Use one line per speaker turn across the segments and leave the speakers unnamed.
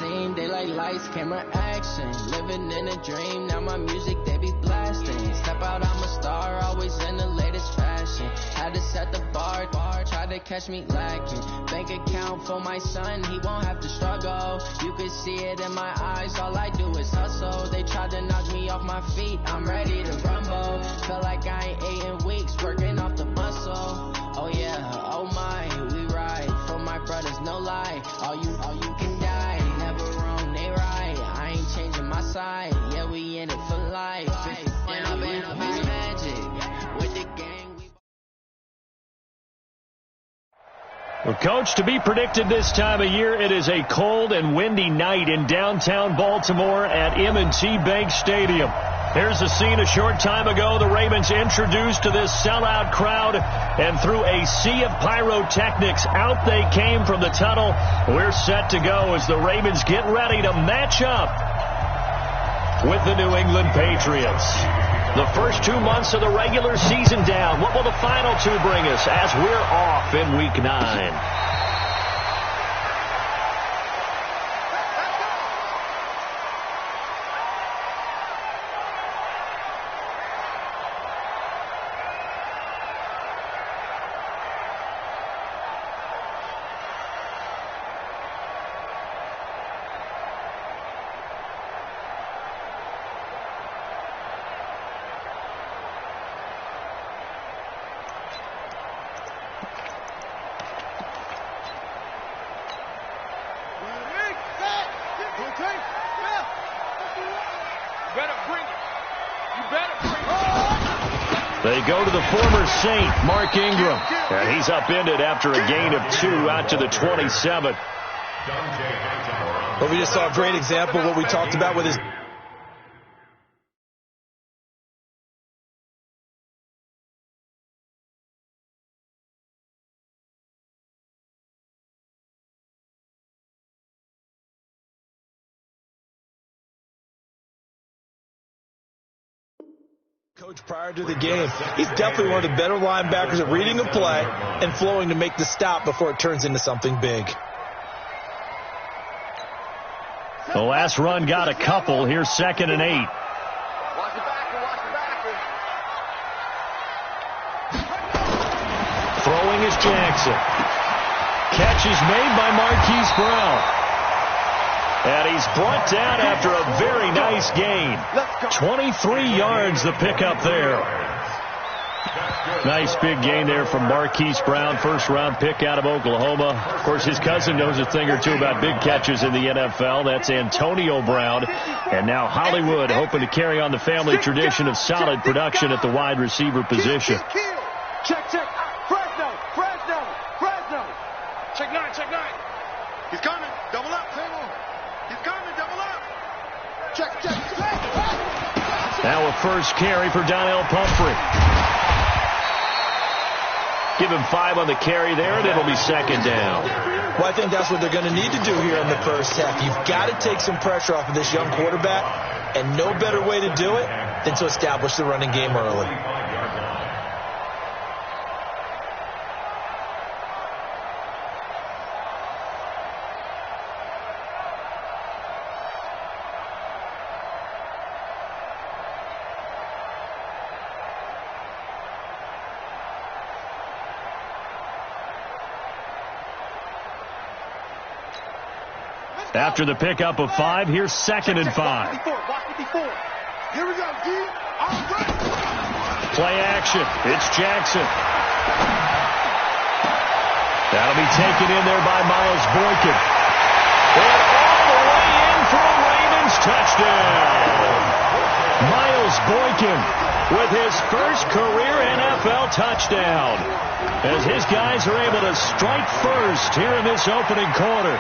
scene. They like lights, camera, action. Living in a dream, now my music they be blasting. Step out, I'm a star, always in the latest fashion. Had to set the bar, try to catch me lacking. Bank account for my son, he won't have to struggle. You can see it in my eyes, all I do is hustle. They tried to knock me off my feet, I'm ready to rumble. Felt like I ain't ate in weeks, working off the muscle. Oh yeah, oh my, we ride for my brothers, no lie. All you can die, never wrong, they right. I ain't changing my side, yeah, we in it for life. And I've been magic with the gang.
Well, Coach, to be predicted this time of year, it is a cold and windy night in downtown Baltimore at M&T Bank Stadium. Here's the scene a short time ago. The Ravens introduced to this sellout crowd, and through a sea of pyrotechnics, out they came from the tunnel. We're set to go as the Ravens get ready to match up with the New England Patriots. The first 2 months of the regular season down. What will the final two bring us as we're off in Week 9? They go to the former Saint, Mark Ingram. And he's upended after a gain of 2 out to the 27.
Well, we just saw a great example of what we talked about with his... Coach, prior to the game, he's definitely one of the better linebackers at reading a play and flowing to make the stop before it turns into something big.
The last run got a couple. Here's 2nd and 8. Throwing is Jackson. Catch is made by Marquise Brown. And he's brought down after a very nice gain. 23 yards the pickup there. Nice big gain there from Marquise Brown, first-round pick out of Oklahoma. Of course, his cousin knows a thing or two about big catches in the NFL. That's Antonio Brown. And now Hollywood hoping to carry on the family tradition of solid production at the wide receiver position.
Check. Fresno. Check 9. He's coming. Double up. He's coming. Double up. Check.
Now a first carry for Donnell Pumphrey. Give him 5 on the carry there, and it'll be 2nd down.
Well, I think that's what they're going to need to do here in the first half. You've got to take some pressure off of this young quarterback, and no better way to do it than to establish the running game early.
After the pickup of 5, here's 2nd and 5.
Here we go, D. All right.
Play action. It's Jackson. That'll be taken in there by Miles Boykin. And all the way in for a Ravens touchdown. Miles Boykin with his first career NFL touchdown, as his guys are able to strike first here in this opening quarter.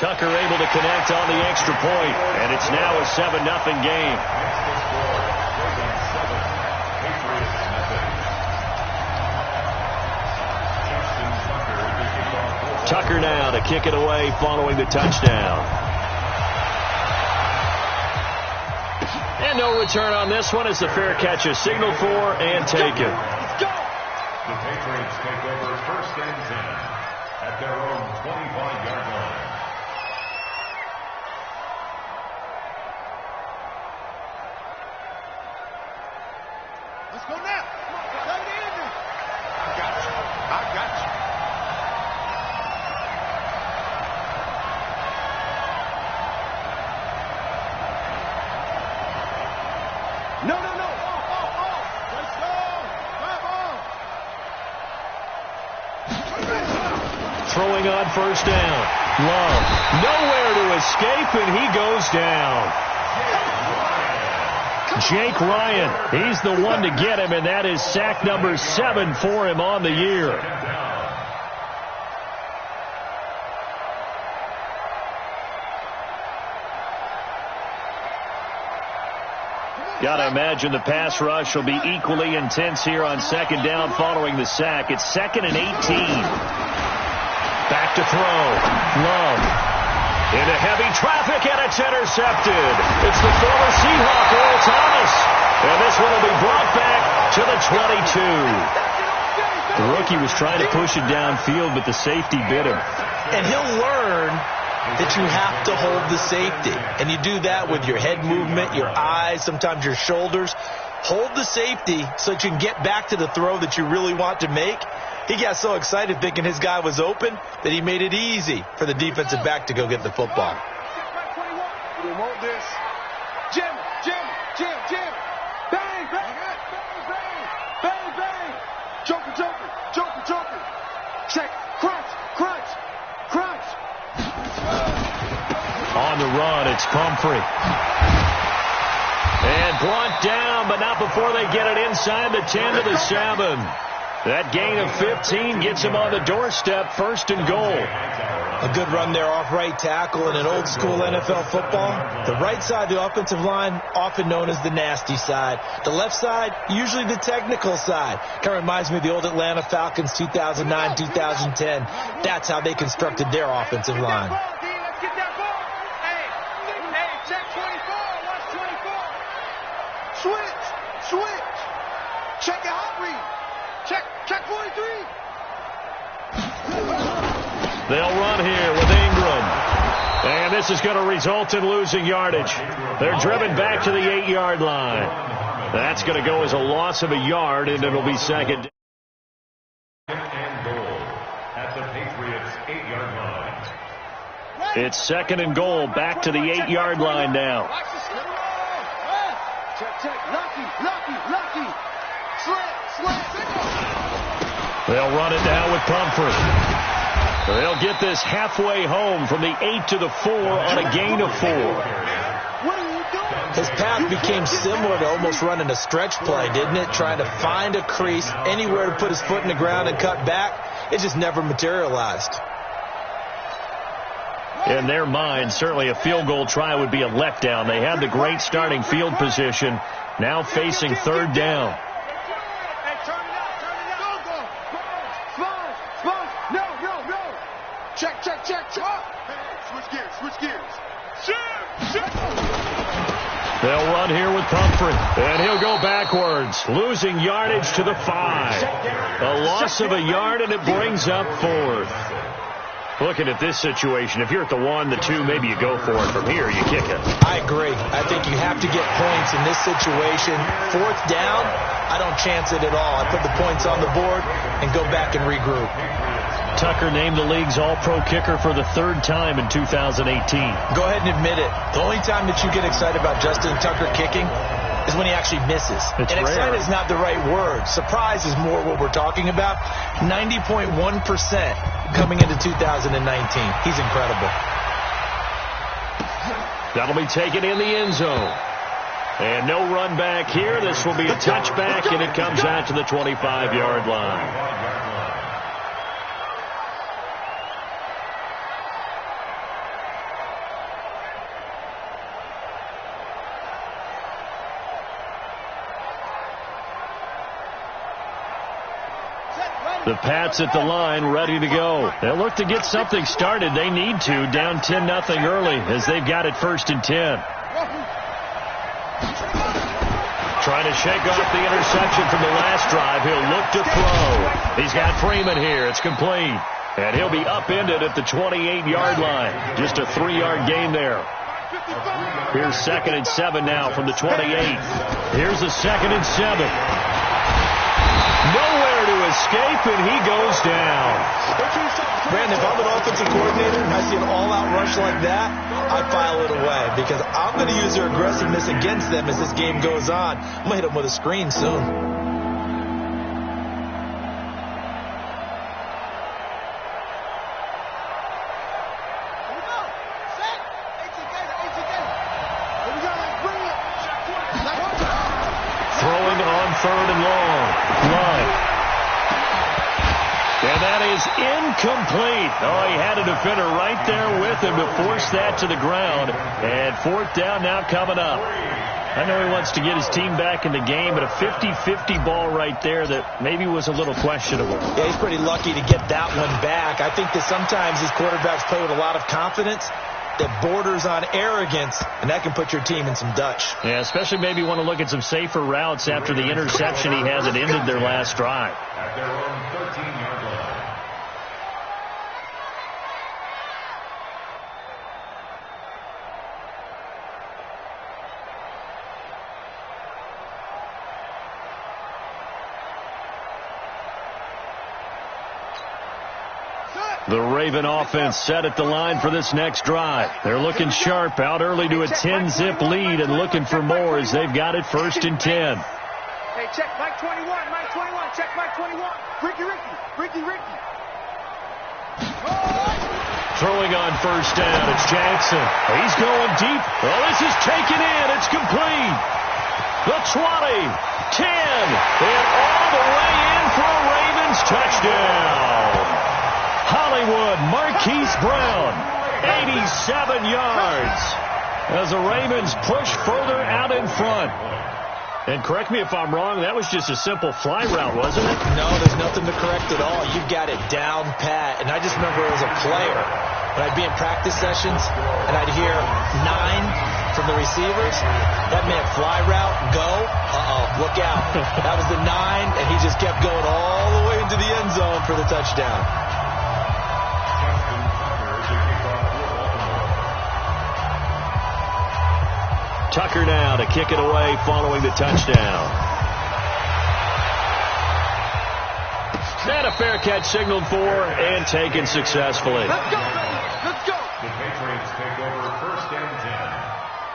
Tucker able to connect on the extra point, and it's now a 7-0 game. Tucker now to kick it away following the touchdown. And no return on this one as the fair catch is signaled for and taken.
Let's go.
The Patriots take over 1st and 10 at their own 25-yard line.
Let's go now. Play it in there. I got you. I got you. No, no, no. Oh. Let's go.
Throwing on 1st down. Love. Nowhere to escape, and he goes down. Jake Ryan, he's the one to get him, and that is sack number 7 for him on the year. Got to imagine the pass rush will be equally intense here on 2nd down following the sack. It's 2nd and 18. Back to throw. Love. Into heavy traffic, and it's intercepted. It's the former Seahawk, Earl Thomas. And this one will be brought back to the 22. The rookie was trying to push it downfield, but the safety bit him.
And he'll learn that you have to hold the safety. And you do that with your head movement, your eyes, sometimes your shoulders. Hold the safety so that you can get back to the throw that you really want to make. He got so excited thinking his guy was open that he made it easy for the defensive back to go get the football.
We want this. Jim. Bang, bang, bang, bang, bang, bang. Joker. Check. Crunch.
On the run, it's Pumphrey. And brought down, but not before they get it inside the 10 to the 7. That gain of 15 gets him on the doorstep, 1st and goal.
A good run there off right tackle in an old school NFL football. The right side, the offensive line, often known as the nasty side. The left side, usually the technical side. Kind of reminds me of the old Atlanta Falcons 2009, 2010. That's how they constructed their offensive line.
Let's get that ball. Hey, check 24. Watch 24. Switch. Check your hot read. Check 43.
They'll run here with Ingram. And this is going to result in losing yardage. They're driven back to the 8-yard line. That's going to go as a loss of a yard, and it'll be 2nd.
And goal at the Patriots 8-yard line.
It's 2nd and goal, back to the 8-yard line now.
Check. Lucky. Slant.
They'll run it now with Pumphrey. They'll get this halfway home from the 8 to the 4 on a gain of 4.
What are you doing?
His path became similar to almost running a stretch play, didn't it? Trying to find a crease, anywhere to put his foot in the ground and cut back. It just never materialized.
In their mind, certainly a field goal try would be a letdown. They had the great starting field position, now facing 3rd down.
Check. Switch gears.
They'll run here with Pumphrey, and he'll go backwards, losing yardage to the 5. A loss of a yard, and it brings up 4th. Looking at this situation, if you're at the 1, the 2, maybe you go for it. From here, you kick it.
I agree. I think you have to get points in this situation. 4th down, I don't chance it at all. I put the points on the board and go back and regroup.
Tucker named the league's all-pro kicker for the 3rd time in 2018.
Go ahead and admit it. The only time that you get excited about Justin Tucker kicking is when he actually misses.
It's
and
rare.
excited is not the right word. Surprise is more what we're talking about. 90.1% coming into 2019. He's incredible.
That'll be taken in the end zone. And no run back here. This will be a touchback, and it comes out to the 25-yard line. The Pats at the line, ready to go. They'll look to get something started. They need to, down 10-0 early, as they've got it 1st and 10. Trying to shake off the interception from the last drive. He'll look to throw. He's got Freeman here. It's complete. And he'll be upended at the 28-yard line. Just a 3-yard gain there. Here's 2nd and 7 now from the 28. Here's a 2nd and 7. Nowhere to escape, and he goes down.
Brandon, if I'm an offensive coordinator and I see an all-out rush like that, I file it away because I'm going to use their aggressiveness against them as this game goes on. I'm going to hit them with a screen soon.
Throwing on 3rd and long. Love. And that is incomplete. Oh, he had a defender right there with him to force that to the ground. And 4th down now coming up. I know he wants to get his team back in the game, but a 50-50 ball right there that maybe was a little questionable.
Yeah, he's pretty lucky to get that one back. I think that sometimes these quarterbacks play with a lot of confidence that borders on arrogance, and that can put your team in some Dutch.
Yeah, especially maybe want to look at some safer routes after the interception he had that ended their last drive.
At their own 13-yard line.
The Raven offense set at the line for this next drive. They're looking sharp, out early to a 10-zip lead and looking for more as they've got it 1st and 10.
Hey, check Mike 21, Mike 21, check Mike 21. Ricky.
Throwing on 1st down, it's Jackson. He's going deep. Oh, this is taken in. It's complete. The 20, 10, and all the way in for a Ravens touchdown. Hollywood Marquise Brown, 87 yards as the Ravens push further out in front. And correct me if I'm wrong, that was just a simple fly route, wasn't it?
No, there's nothing to correct at all. You got it down pat. And I just remember as a player, when I'd be in practice sessions and I'd hear 9 from the receivers, that meant fly route, go, look out. That was the 9, and he just kept going all the way into the end zone for the touchdown.
Tucker now to kick it away following the touchdown. And a fair catch signaled for and taken successfully.
Let's go, baby. Let's go.
The Patriots take over 1st and 10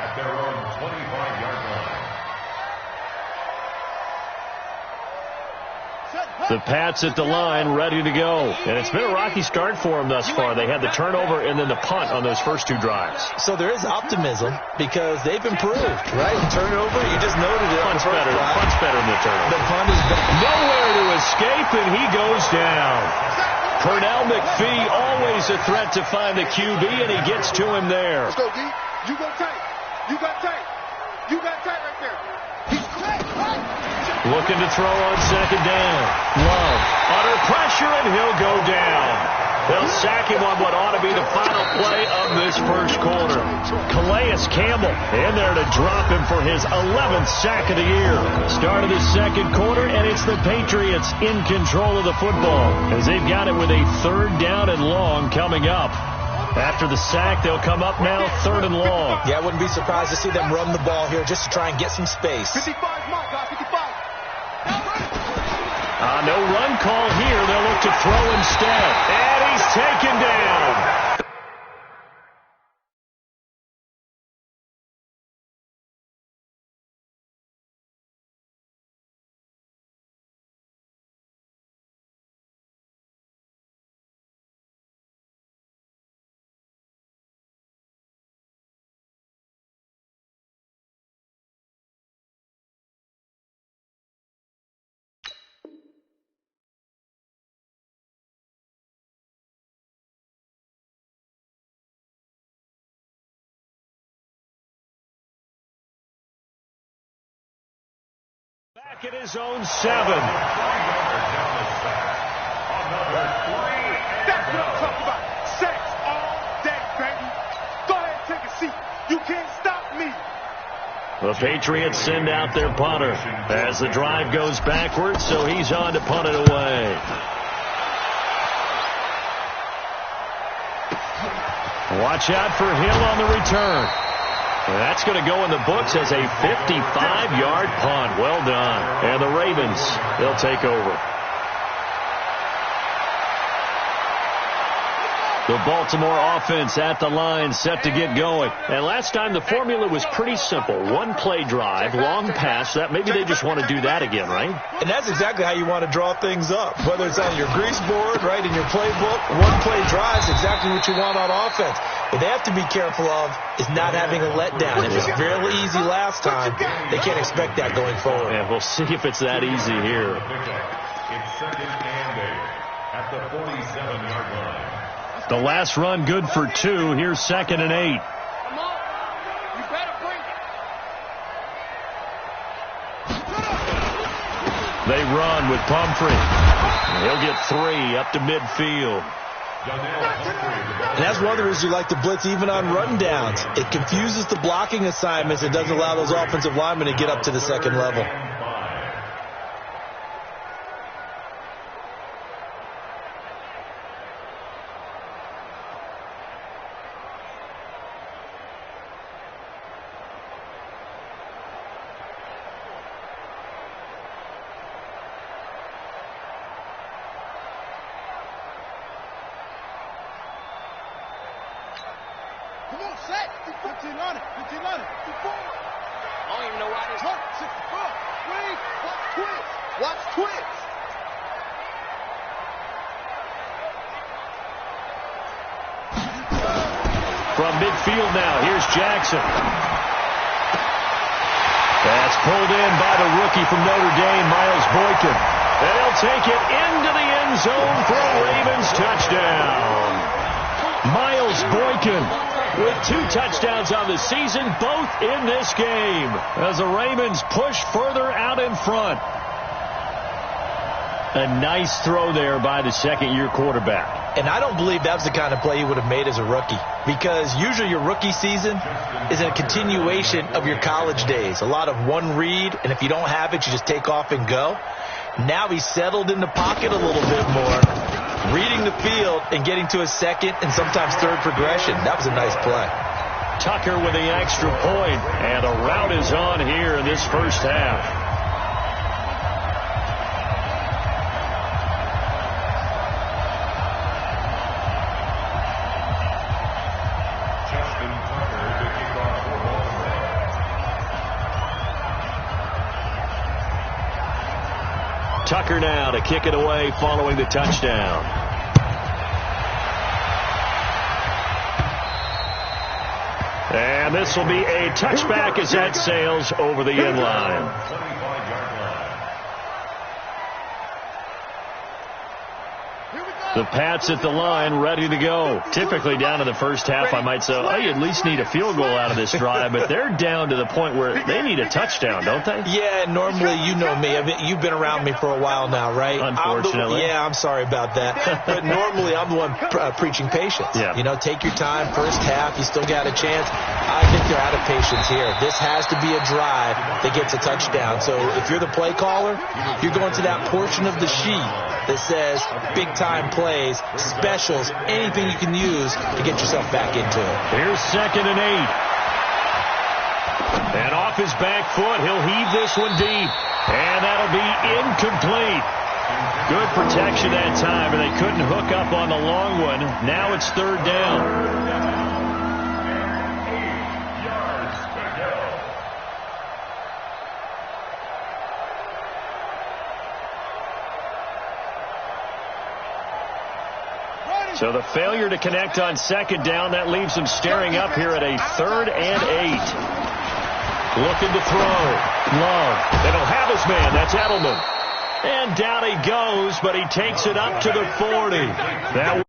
at their own 25-yard line.
The Pats at the line, ready to go. And it's been a rocky start for them thus far. They had the turnover and then the punt on those first 2 drives.
So there is optimism because they've improved, right? Turnover, you just noted it.
Punt's better than the turnover.
The punt is better.
Nowhere to escape, and he goes down. Pernell McPhee, always a threat to find the QB, and he gets to him there.
Let's go, D. You go tight. You got tight. You got tight right there. He's quick, right?
Looking to throw on 2nd down. Love under pressure, and he'll go down. They'll sack him on what ought to be the final play of this first quarter. Calais Campbell in there to drop him for his 11th sack of the year. Start of the second quarter, and it's the Patriots in control of the football as they've got it with a 3rd down and long coming up. After the sack, they'll come up now 3rd and long.
Yeah, I wouldn't be surprised to see them run the ball here just to try and get some space.
55, mark, guys, 55.
No run call here. They'll look to throw instead. And he's taken down. Back at his own 7.
That's what I'm talking about. Sacks all day, baby. Go ahead and take a seat. You can't stop me.
The Patriots send out their punter as the drive goes backwards, so he's on to punt it away. Watch out for Hill on the return. That's going to go in the books as a 55-yard punt. Well done. And the Ravens, they'll take over. The Baltimore offense at the line, set to get going. And last time the formula was pretty simple. One play drive, long pass. That maybe they just want to do that again, right?
And that's exactly how you want to draw things up. Whether it's on your grease board, right, in your playbook, one play drive is exactly what you want on offense. What they have to be careful of is not having a letdown. It was fairly easy last time. They can't expect that going forward.
Yeah, we'll see if it's that easy here.
It's second and 8 at the 47-yard line.
The last run good for 2. Here's 2nd and 8.
Come on. You better bring it.
They run with Pumphrey. He'll get 3 up to midfield.
And that's one of the reasons you like to blitz even on run downs. It confuses the blocking assignments. It doesn't allow those offensive linemen to get up to the second level.
Come on, set. 15 on it. 15 on it. 54. I don't even know why this hurt. 64. Wait. Watch Twitch. Watch Twitch.
From midfield now, here's Jackson. That's pulled in by the rookie from Notre Dame, Miles Boykin. And he'll take it into the end zone for a Ravens touchdown. Miles Boykin with 2 touchdowns on the season, both in this game, as the Ravens push further out in front. A nice throw there by the second-year quarterback.
And I don't believe that's the kind of play he would have made as a rookie, because usually your rookie season is a continuation of your college days. A lot of one read, and if you don't have it, you just take off and go. Now he's settled in the pocket a little bit more, reading the field and getting to a second and sometimes third progression. That was a nice play.
Tucker with the extra point, and a rout is on here in this first half. Tucker now to kick it away following the touchdown. And this will be a touchback as that sails over the end line. The Pats at the line, ready to go. Typically down in the first half, I might say, oh, you at least need a field goal out of this drive, but they're down to the point where they need a touchdown, don't they?
Yeah, normally, you know me. I mean, you've been around me for a while now, right?
Unfortunately.
I'm sorry about that. But normally, I'm the one preaching patience.
Yeah.
You know, take your time. First half, you still got a chance. I think they're out of patience here. This has to be a drive that gets a touchdown. So if you're the play caller, you're going to that portion of the sheet that says big-time plays, specials, anything you can use to get yourself back into it.
Here's 2nd and 8. And off his back foot, he'll heave this one deep. And that'll be incomplete. Good protection that time, and they couldn't hook up on the long one. Now it's 3rd down. So the failure to connect on 2nd down, that leaves him staring up here at a 3rd and 8. Looking to throw. Love. They don't have his man. That's Edelman. And down he goes, but he takes it up to the 40. That